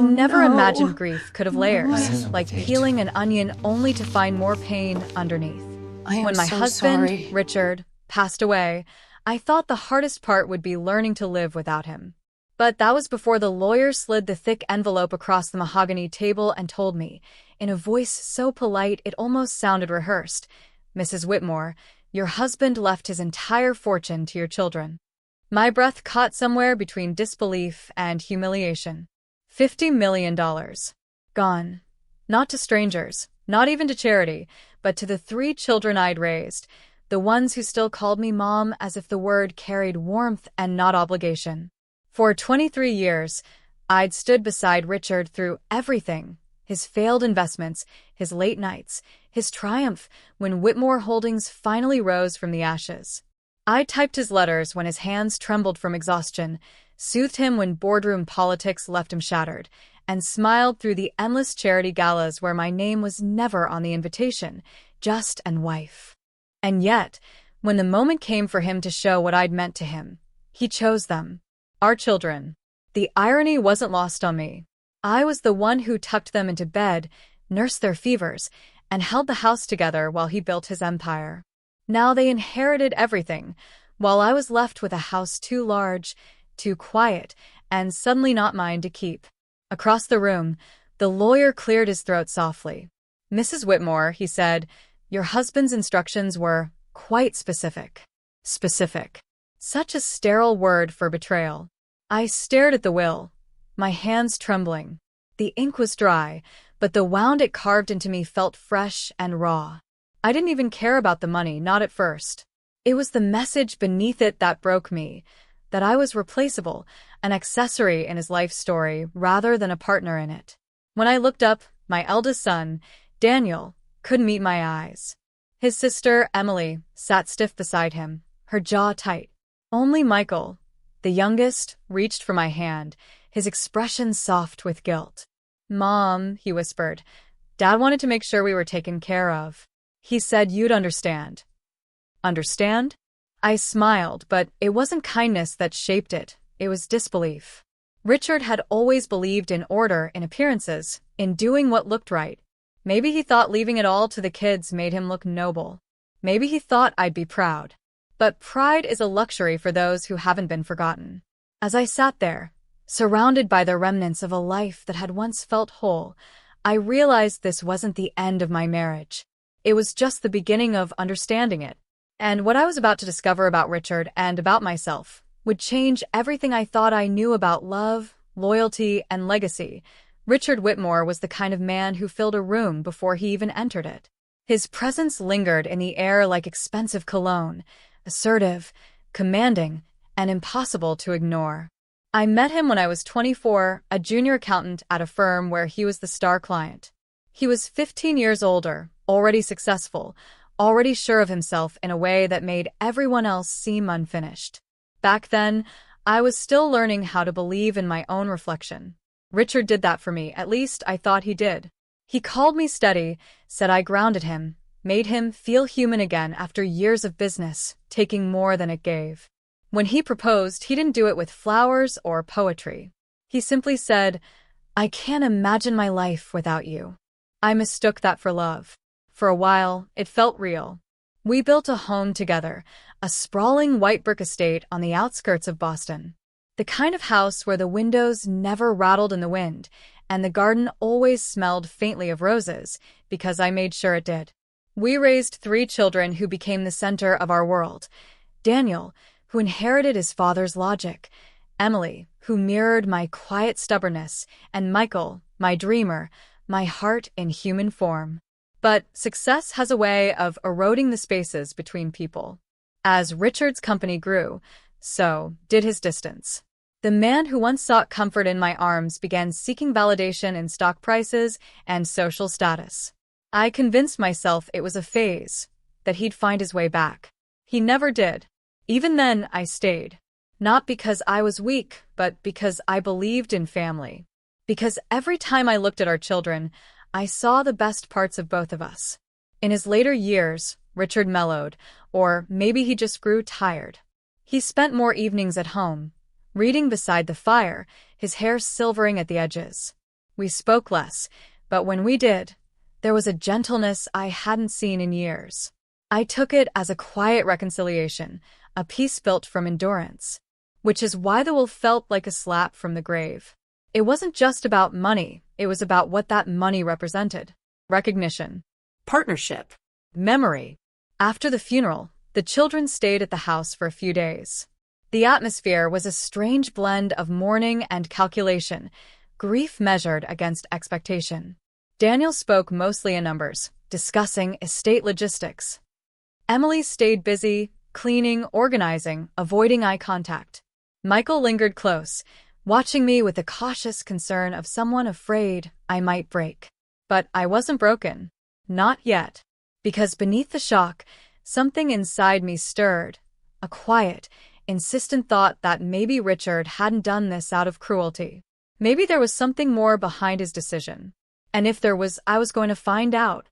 never no. imagined grief could have layers, like peeling an onion only to find more pain underneath. I am When my so husband, sorry. Richard, passed away, I thought the hardest part would be learning to live without him. But that was before the lawyer slid the thick envelope across the mahogany table and told me, in a voice so polite it almost sounded rehearsed, "Mrs. Whitmore, your husband left his entire fortune to your children." My breath caught somewhere between disbelief and humiliation. $50 million. Gone. Not to strangers, not even to charity, but to the 3 children I'd raised, the ones who still called me Mom as if the word carried warmth and not obligation. For 23 years, I'd stood beside Richard through everything: his failed investments, his late nights, his triumph when Whitmore Holdings finally rose from the ashes. I typed his letters when his hands trembled from exhaustion, soothed him when boardroom politics left him shattered, and smiled through the endless charity galas where my name was never on the invitation, just and wife. And yet, when the moment came for him to show what I'd meant to him, he chose them. Our children. The irony wasn't lost on me. I was the one who tucked them into bed, nursed their fevers, and held the house together while he built his empire. Now they inherited everything, while I was left with a house too large, too quiet, and suddenly not mine to keep. Across the room, the lawyer cleared his throat softly. "Mrs. Whitmore," he said, "your husband's instructions were quite specific." Specific. Such a sterile word for betrayal. I stared at the will, my hands trembling. The ink was dry, but the wound it carved into me felt fresh and raw. I didn't even care about the money, not at first. It was the message beneath it that broke me, that I was replaceable, an accessory in his life story rather than a partner in it. When I looked up, my eldest son, Daniel, couldn't meet my eyes. His sister, Emily, sat stiff beside him, her jaw tight. Only Michael, the youngest, reached for my hand, his expression soft with guilt. "Mom," he whispered, "Dad wanted to make sure we were taken care of. He said you'd understand." Understand? I smiled, but it wasn't kindness that shaped it, it was disbelief. Richard had always believed in order in appearances, in doing what looked right. Maybe he thought leaving it all to the kids made him look noble. Maybe he thought I'd be proud. But pride is a luxury for those who haven't been forgotten. As I sat there, surrounded by the remnants of a life that had once felt whole, I realized this wasn't the end of my marriage. It was just the beginning of understanding it. And what I was about to discover about Richard and about myself would change everything I thought I knew about love, loyalty, and legacy. Richard Whitmore was the kind of man who filled a room before he even entered it. His presence lingered in the air like expensive cologne, assertive, commanding, and impossible to ignore. I met him when I was 24, a junior accountant at a firm where he was the star client. He was 15 years older, already successful, already sure of himself in a way that made everyone else seem unfinished. Back then, I was still learning how to believe in my own reflection. Richard did that for me, at least I thought he did. He called me steady, said I grounded him, made him feel human again after years of business, taking more than it gave. When he proposed, he didn't do it with flowers or poetry. He simply said, "I can't imagine my life without you." I mistook that for love. For a while, it felt real. We built a home together, a sprawling white brick estate on the outskirts of Boston. The kind of house where the windows never rattled in the wind, and the garden always smelled faintly of roses, because I made sure it did. We raised 3 children who became the center of our world. Daniel, who inherited his father's logic, Emily, who mirrored my quiet stubbornness, and Michael, my dreamer, my heart in human form. But success has a way of eroding the spaces between people. As Richard's company grew, so did his distance. The man who once sought comfort in my arms began seeking validation in stock prices and social status. I convinced myself it was a phase, that he'd find his way back. He never did. Even then, I stayed. Not because I was weak, but because I believed in family. Because every time I looked at our children, I saw the best parts of both of us. In his later years, Richard mellowed, or maybe he just grew tired. He spent more evenings at home, reading beside the fire, his hair silvering at the edges. We spoke less, but when we did, there was a gentleness I hadn't seen in years. I took it as a quiet reconciliation, a peace built from endurance. Which is why the will felt like a slap from the grave. It wasn't just about money, it was about what that money represented. Recognition. Partnership. Memory. After the funeral, the children stayed at the house for a few days. The atmosphere was a strange blend of mourning and calculation, grief measured against expectation. Daniel spoke mostly in numbers, discussing estate logistics. Emily stayed busy, cleaning, organizing, avoiding eye contact. Michael lingered close, watching me with the cautious concern of someone afraid I might break. But I wasn't broken. Not yet. Because beneath the shock, something inside me stirred. A quiet, insistent thought that maybe Richard hadn't done this out of cruelty. Maybe there was something more behind his decision. And if there was, I was going to find out.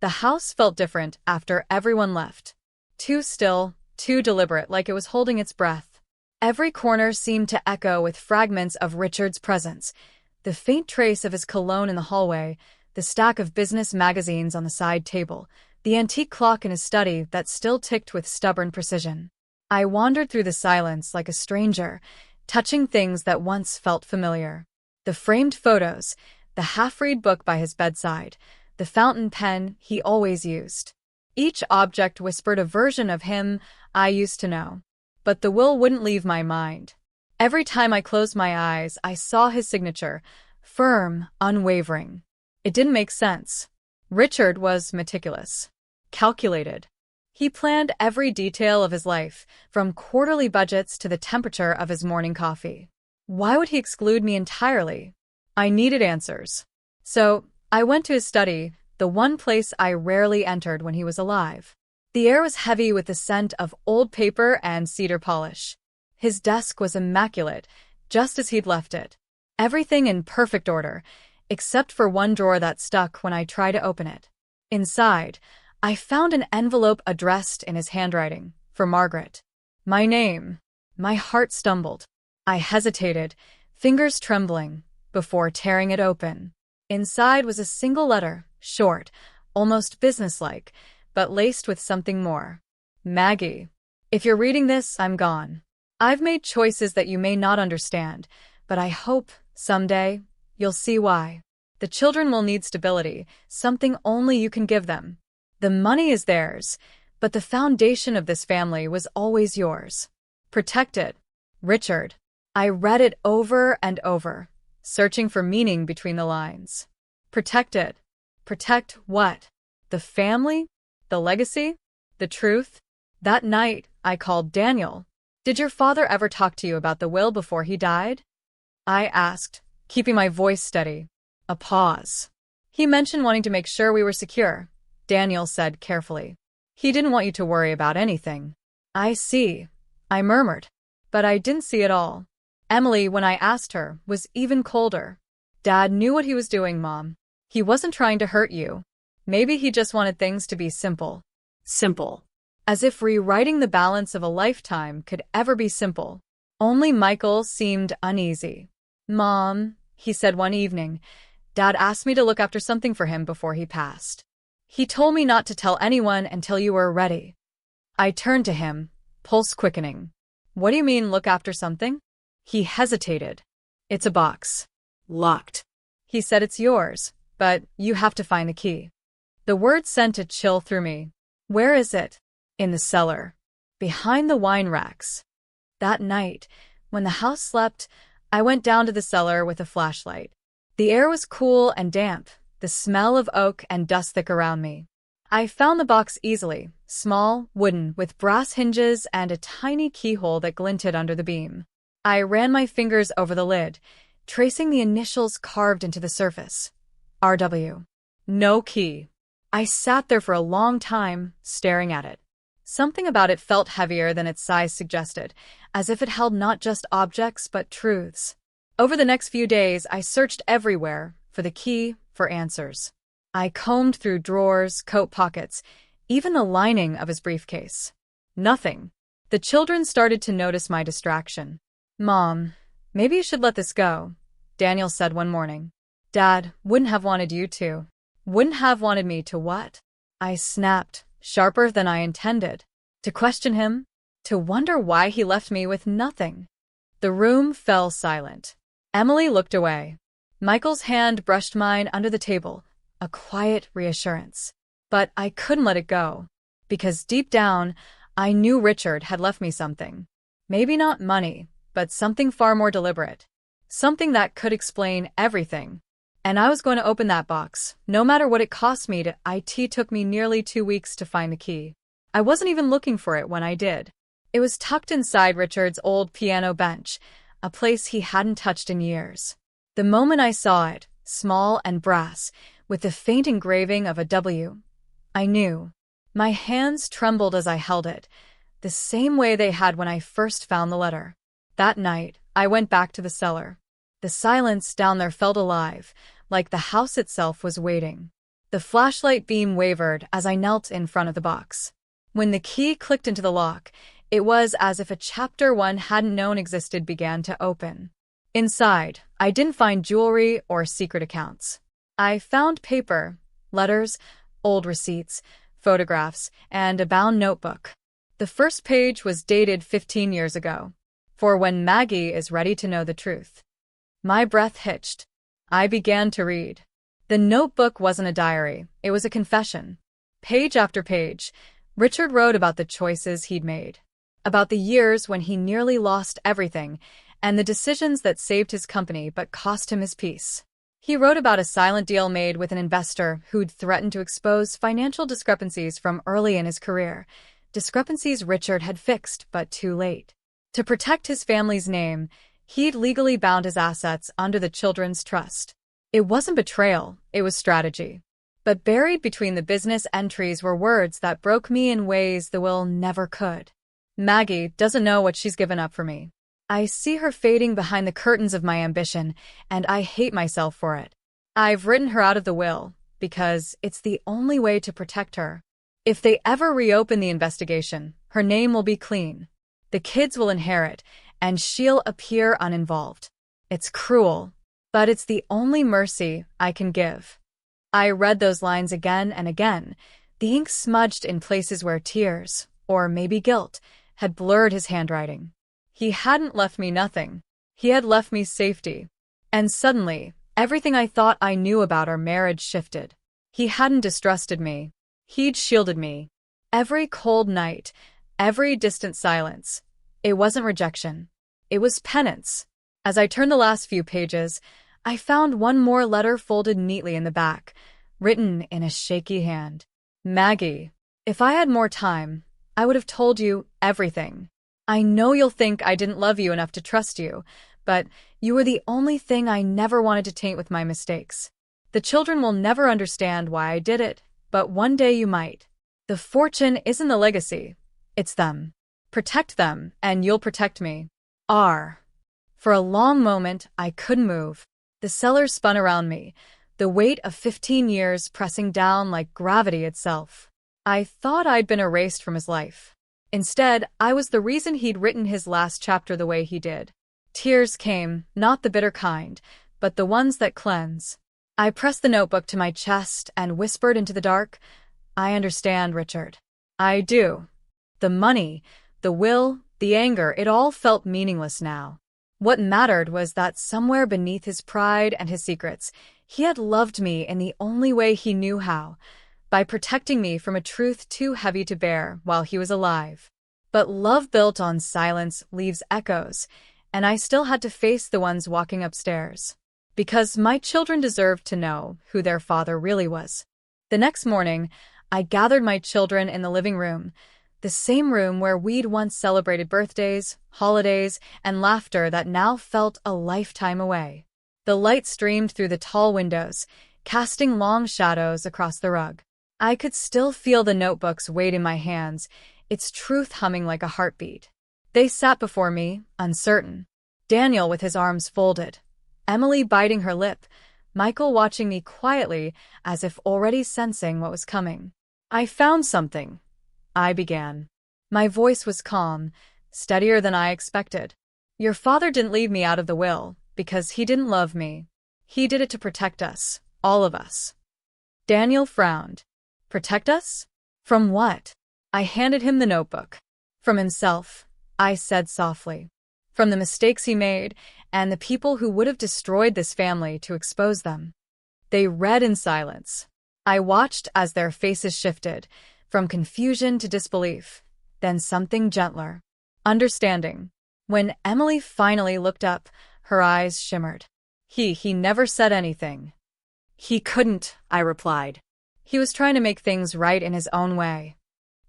The house felt different after everyone left. Too still, too deliberate, like it was holding its breath. Every corner seemed to echo with fragments of Richard's presence. The faint trace of his cologne in the hallway, the stack of business magazines on the side table, the antique clock in his study that still ticked with stubborn precision. I wandered through the silence like a stranger, touching things that once felt familiar. The framed photos, the half-read book by his bedside, the fountain pen he always used. Each object whispered a version of him I used to know. But the will wouldn't leave my mind. Every time I closed my eyes, I saw his signature, firm, unwavering. It didn't make sense. Richard was meticulous, calculated. He planned every detail of his life, from quarterly budgets to the temperature of his morning coffee. Why would he exclude me entirely? I needed answers. So, I went to his study, the one place I rarely entered when he was alive. The air was heavy with the scent of old paper and cedar polish. His desk was immaculate, just as he'd left it. Everything in perfect order, except for one drawer that stuck when I tried to open it. Inside, I found an envelope addressed in his handwriting, for Margaret. My name. My heart stumbled. I hesitated, fingers trembling, before tearing it open. Inside was a single letter, short, almost businesslike, but laced with something more. Maggie, if you're reading this, I'm gone. I've made choices that you may not understand, but I hope, someday, you'll see why. The children will need stability, something only you can give them. The money is theirs, but the foundation of this family was always yours. Protect it. Richard. I read it over and over, searching for meaning between the lines. Protect it. Protect what? The family? The legacy? The truth? That night, I called Daniel. Did your father ever talk to you about the will before he died? I asked, keeping my voice steady. A pause. He mentioned wanting to make sure we were secure, Daniel said carefully. He didn't want you to worry about anything. I see, I murmured. But I didn't see it all. Emily, when I asked her, was even colder. Dad knew what he was doing, Mom. He wasn't trying to hurt you. Maybe he just wanted things to be simple. Simple. As if rewriting the balance of a lifetime could ever be simple. Only Michael seemed uneasy. Mom, he said one evening, Dad asked me to look after something for him before he passed. He told me not to tell anyone until you were ready. I turned to him, pulse quickening. What do you mean, look after something? He hesitated. It's a box. Locked. He said it's yours, but you have to find the key. The word sent a chill through me. Where is it? In the cellar. Behind the wine racks. That night, when the house slept, I went down to the cellar with a flashlight. The air was cool and damp, the smell of oak and dust thick around me. I found the box easily, small, wooden, with brass hinges and a tiny keyhole that glinted under the beam. I ran my fingers over the lid, tracing the initials carved into the surface. RW. No key. I sat there for a long time, staring at it. Something about it felt heavier than its size suggested, as if it held not just objects but truths. Over the next few days, I searched everywhere for the key, for answers. I combed through drawers, coat pockets, even the lining of his briefcase. Nothing. The children started to notice my distraction. Mom, maybe you should let this go, Daniel said one morning. Dad wouldn't have wanted you to. Wouldn't have wanted me to what? I snapped, sharper than I intended. To question him? To wonder why he left me with nothing? The room fell silent. Emily looked away. Michael's hand brushed mine under the table, a quiet reassurance. But I couldn't let it go, because deep down, I knew Richard had left me something. Maybe not money, but something far more deliberate. Something that could explain everything. And I was going to open that box, no matter what it cost me to. It took me nearly 2 weeks to find the key. I wasn't even looking for it when I did. It was tucked inside Richard's old piano bench, a place he hadn't touched in years. The moment I saw it, small and brass, with the faint engraving of a W, I knew. My hands trembled as I held it, the same way they had when I first found the letter. That night, I went back to the cellar. The silence down there felt alive, like the house itself was waiting. The flashlight beam wavered as I knelt in front of the box. When the key clicked into the lock, it was as if a chapter one hadn't known existed began to open. Inside, I didn't find jewelry or secret accounts. I found paper, letters, old receipts, photographs, and a bound notebook. The first page was dated 15 years ago, for when Maggie is ready to know the truth. My breath hitched. I began to read. The notebook wasn't a diary, it was a confession. Page after page, Richard wrote about the choices he'd made, about the years when he nearly lost everything, and the decisions that saved his company but cost him his peace. He wrote about a silent deal made with an investor who'd threatened to expose financial discrepancies from early in his career, discrepancies Richard had fixed but too late. To protect his family's name, he'd legally bound his assets under the children's trust. It wasn't betrayal, it was strategy. But buried between the business entries were words that broke me in ways the will never could. Maggie doesn't know what she's given up for me. I see her fading behind the curtains of my ambition, and I hate myself for it. I've written her out of the will, because it's the only way to protect her. If they ever reopen the investigation, her name will be clean. The kids will inherit, and she'll appear uninvolved. It's cruel, but it's the only mercy I can give. I read those lines again and again, the ink smudged in places where tears, or maybe guilt, had blurred his handwriting. He hadn't left me nothing. He had left me safety. And suddenly, everything I thought I knew about our marriage shifted. He hadn't distrusted me. He'd shielded me. Every cold night, every distant silence. It wasn't rejection. It was penance. As I turned the last few pages, I found one more letter folded neatly in the back, written in a shaky hand. Maggie, if I had more time, I would have told you everything. I know you'll think I didn't love you enough to trust you, but you were the only thing I never wanted to taint with my mistakes. The children will never understand why I did it, but one day you might. The fortune isn't the legacy, it's them. Protect them, and you'll protect me. R. For a long moment, I couldn't move. The cellar spun around me, the weight of 15 years pressing down like gravity itself. I thought I'd been erased from his life. Instead, I was the reason he'd written his last chapter the way he did. Tears came, not the bitter kind, but the ones that cleanse. I pressed the notebook to my chest and whispered into the dark, I understand, Richard. I do. The money, the will, the anger, it all felt meaningless now. What mattered was that somewhere beneath his pride and his secrets, he had loved me in the only way he knew how, by protecting me from a truth too heavy to bear while he was alive. But love built on silence leaves echoes, and I still had to face the ones walking upstairs. Because my children deserved to know who their father really was. The next morning, I gathered my children in the living room, the same room where we'd once celebrated birthdays, holidays, and laughter that now felt a lifetime away. The light streamed through the tall windows, casting long shadows across the rug. I could still feel the notebook's weight in my hands, its truth humming like a heartbeat. They sat before me, uncertain. Daniel with his arms folded, Emily biting her lip, Michael watching me quietly as if already sensing what was coming. I found something, I began. My voice was calm, steadier than I expected. Your father didn't leave me out of the will, because he didn't love me. He did it to protect us, all of us. Daniel frowned. Protect us? From what? I handed him the notebook. From himself, I said softly. From the mistakes he made, and the people who would have destroyed this family to expose them. They read in silence. I watched as their faces shifted, from confusion to disbelief, then something gentler. Understanding. When Emily finally looked up, her eyes shimmered. He never said anything. He couldn't, I replied. He was trying to make things right in his own way.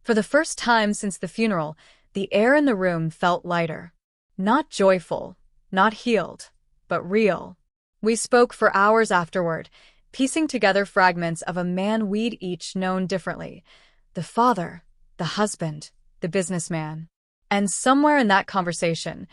For the first time since the funeral, the air in the room felt lighter. Not joyful, not healed, but real. We spoke for hours afterward, piecing together fragments of a man we'd each known differently. The father, the husband, the businessman. And somewhere in that conversation,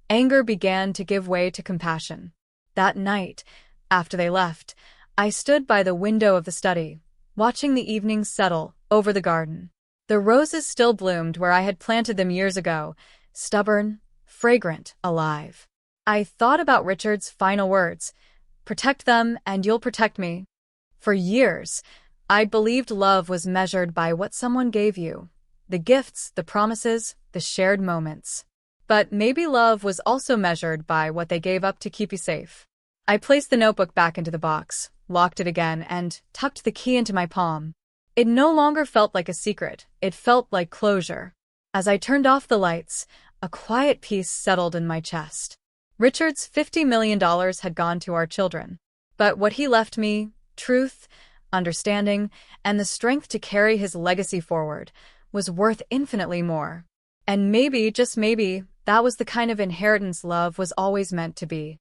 anger began to give way to compassion. That night, after they left, I stood by the window of the study, watching the evening settle over the garden. The roses still bloomed where I had planted them years ago, stubborn, fragrant, alive. I thought about Richard's final words, "Protect them and you'll protect me." For years, I believed love was measured by what someone gave you, the gifts, the promises, the shared moments. But maybe love was also measured by what they gave up to keep you safe. I placed the notebook back into the box, locked it again, and tucked the key into my palm. It no longer felt like a secret, it felt like closure. As I turned off the lights, a quiet peace settled in my chest. Richard's $50 million had gone to our children. But what he left me, truth, understanding, and the strength to carry his legacy forward, was worth infinitely more. And maybe, just maybe, that was the kind of inheritance love was always meant to be.